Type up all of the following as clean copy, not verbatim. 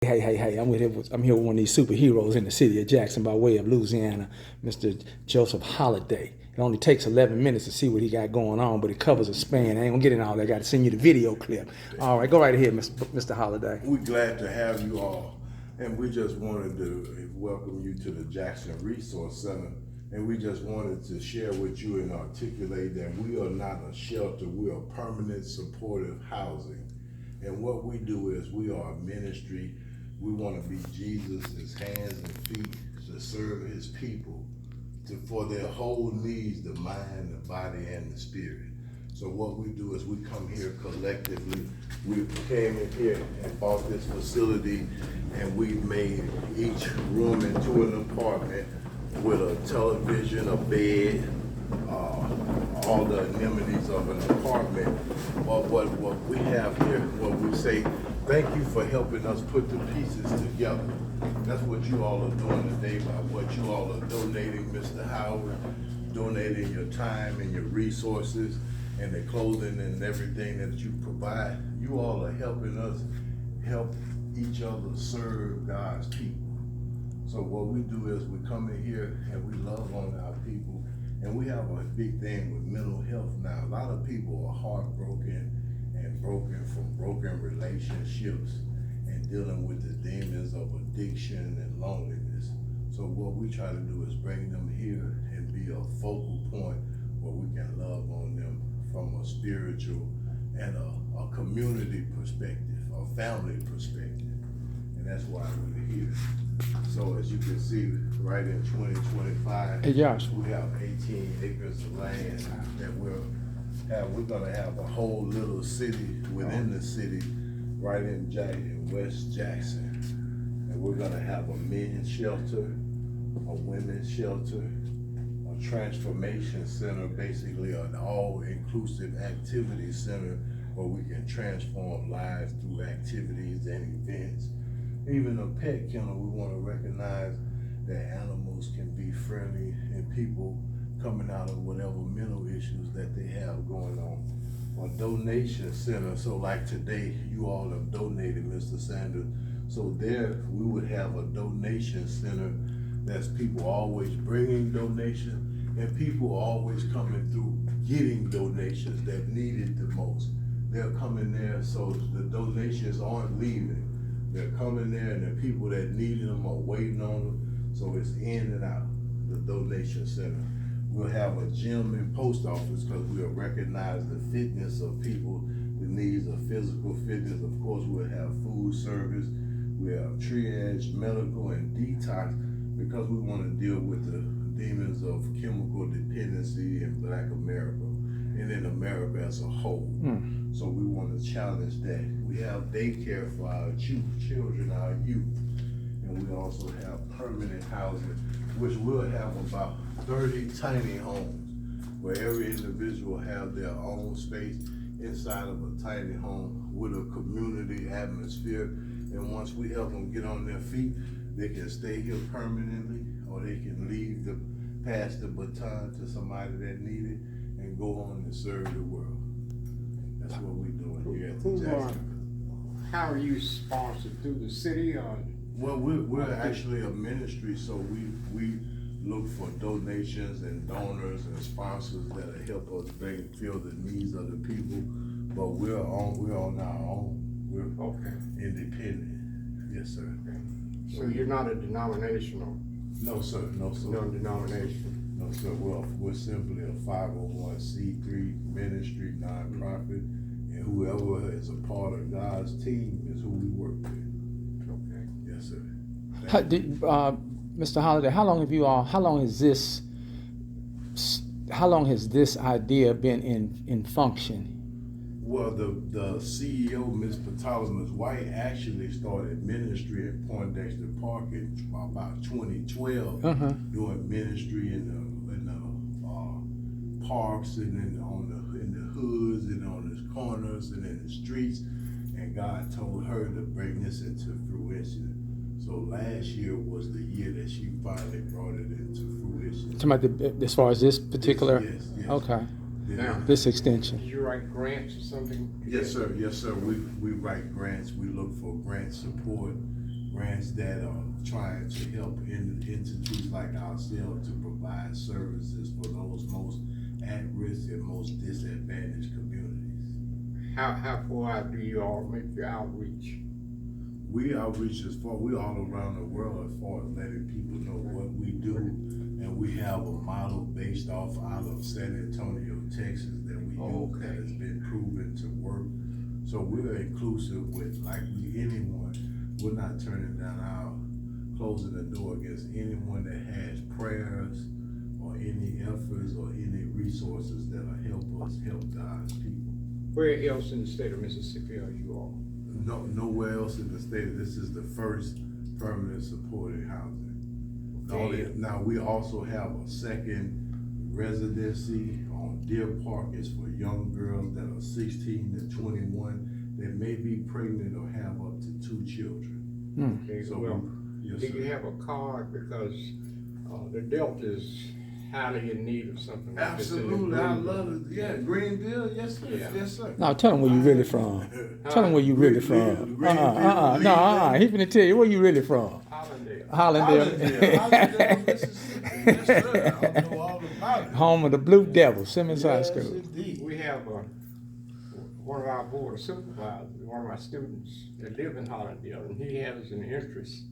Hey, I'm here with one of these superheroes in the city of Jackson by way of Louisiana, Mr. Joseph Holiday. It only takes 11 minutes to see what he got going on, but it covers a span. I ain't gonna get in all that. I gotta send you the video clip. All right, go right ahead, Mr. Holiday. We're glad to have you all, and we just wanted to welcome you to the Jackson Resource Center, and we just wanted to share with you and articulate that we are not a shelter, we are permanent supportive housing. And what we do is we are a ministry. We want to be Jesus' hands and feet to serve his people for their whole needs, the mind, the body, and the spirit. So what we do is we come here collectively. We came in here and bought this facility, and we made each room into an apartment with a television, a bed, all the amenities of an apartment. But what we have here, what we say, thank you for helping us put the pieces together. That's what you all are doing today by what you all are donating, Mr. Howard, donating your time and your resources and the clothing and everything that you provide. You all are helping us help each other serve God's people. So what we do is we come in here and we love on our people, and we have a big thing with mental health now. A lot of people are heartbroken and broken from broken relationships and dealing with the demons of addiction and loneliness. So what we try to do is bring them here and be a focal point where we can love on them from a spiritual and a community perspective, a family perspective. And that's why we're here. So as you can see, right in 2025, Hey, Josh. we have 18 acres of land that we're gonna have a whole little city within the city, right in West Jackson. And we're gonna have a men's shelter, a women's shelter, a transformation center, basically an all-inclusive activity center where we can transform lives through activities and events. Even a pet kennel, we want to recognize that animals can be friendly and people coming out of whatever mental issues that they have going on. A donation center, so like today, you all have donated, Mr. Sanders. So there, we would have a donation center that's people always bringing donations and people always coming through getting donations that need it the most. They're coming there so the donations aren't leaving. They're coming there and the people that need them are waiting on them. So it's in and out, the donation center. We'll have a gym and post office because we'll recognize the fitness of people, the needs of physical fitness. Of course, we'll have food service. We'll have triage, medical, and detox because we want to deal with the demons of chemical dependency in Black America and in America as a whole. So we want to challenge that. We have daycare for our children, our youth, and we also have permanent housing, which will have about 30 tiny homes where every individual have their own space inside of a tiny home with a community atmosphere. And once we help them get on their feet, they can stay here permanently, or they can leave pass the baton to somebody that need it and go on and serve the world. That's what we're doing here at the Jackson. How are you sponsored, through the city or? Well, we're actually a ministry, so we look for donations and donors and sponsors that'll help us fill the needs of the people. But we're on our own. We're Okay. independent. Yes, sir. So you're not a denominational? No, sir. No, sir. No denomination? No, sir. We're simply a 501c3 ministry, nonprofit, and whoever is a part of God's team is who we work with. Okay. Yes, sir. Mr. Holiday, how long has this idea been in function? Well, the CEO, Ms. Ptolemy White, actually started ministry at Poindexter Park in about 2012, doing ministry in the parks and in the hoods and on the corners and in the streets. And God told her to bring this into fruition. So last year was the year that she finally brought it into fruition. Talking about as far as this particular? Yes. Okay. Now, This extension. did you write grants or something? Yes, sir. Yes, sir. We write grants. We look for grant support, grants that are trying to help entities like ourselves to provide services for those most at-risk and most disadvantaged communities. How far out do you all make your outreach? We outreach we all around the world as far as letting people know what we do. And we have a model based off out of San Antonio, Texas that we use that has been proven to work. So we're inclusive with anyone. We're not turning down closing the door against anyone that has prayers or any efforts or any resources that'll help us help God's people. Where else in the state of Mississippi are you all? Nowhere else in the state. This is the first permanent supported housing. Okay. Now, we also have a second residency on Deer Park. It's for young girls that are 16 to 21 that may be pregnant or have up to 2 children. Okay, So, well, yes, do sir. you have a card, because the Delta is highly in need of something like this? in the Absolutely, I Greenville. love it. Yeah, Greenville, yes, sir. Yeah. Yes, sir. No, tell him where you really from. Tell him where you really from. No, he finna tell you where you really from. Hollandale. Hollandale. Hollandale, Mississippi. Yes, sir. I know all about it. Home of the Blue Devils, Simmons High Yes, School. indeed. We have one of our board of supervisors, one of my students that live in Hollandale, and he has an interest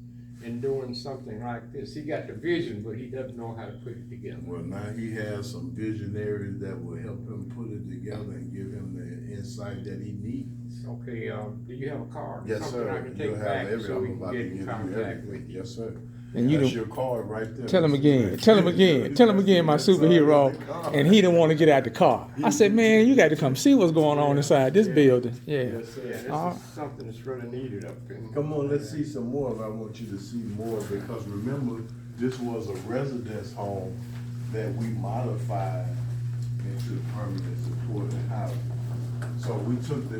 in doing something like this. He got the vision, but he doesn't know how to put it together. Well, now he has some visionaries that will help him put it together and give him the insight that he needs. Okay, do you have a card? Yes, Something sir. I can You'll take have back every, so I'm we can about get to in give you contact everything. with you. Yes, sir. And you That's don't- your card right there. Tell him Mr. again. Grant. Tell him again. Tell him again, my That's all superhero. in the car. And he didn't want to get out the car. I said, man, you got to come see what's going on inside this building. Yeah. Yes, sir. Yeah, this All is something that's really needed up in. Come on, let's see some more. I want you to see more because remember, this was a residence home that we modified into permanent supported housing. So we took the